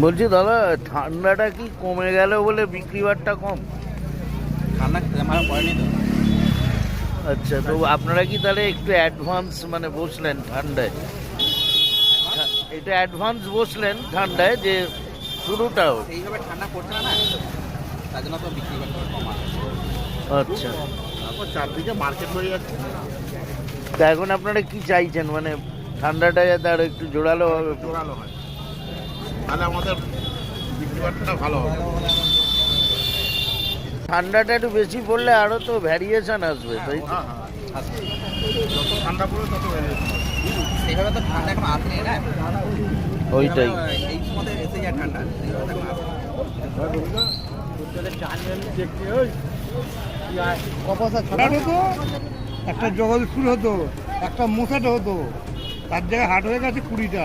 বলছি দাদা, ঠান্ডাটা কি কমে গেল বলে বিক্রি বাট্টা কম? ঠান্ডা আমার পড়েনি তো। আচ্ছা, তো আপনারা কি তাহলে একটু অ্যাডভান্স মানে বসলেন ঠান্ডায়? এটা অ্যাডভান্স বসলেন ঠান্ডায় যে শুরুটাও? সেইভাবে ঠান্ডা পড়ছে না, তার জন্য তো বিক্রি বাট্টা কম আছে। আচ্ছা, তারপর চারদিকে মার্কেট হয়ে যাচ্ছে। তা এখন আপনারা কি চাইছেন, মানে ঠান্ডাটা যাতে আর একটু জোরালো হবে? জোরালো হয়, তাহলে আমাদের বিক্রি বাট্টাটা ভালো হবে। ঠান্ডাটা একটু বেশি পড়লে আরো তো ভ্যারিয়েশন আসবে, তাই তো? হ্যাঁ হ্যাঁ, যত ঠান্ডা পড়বে তত ভ্যারিয়েশন। সেইভাবে তো ঠান্ডা এখন আসেনি না। ওইটাই। এই সময় এসে যায় ঠান্ডা, সেইভাবে তো এখন আসে। একটা জগদীশপুর হতো, একটা মোসাট হতো, তার জায়গায় হাট হয়ে গেছে 20টা।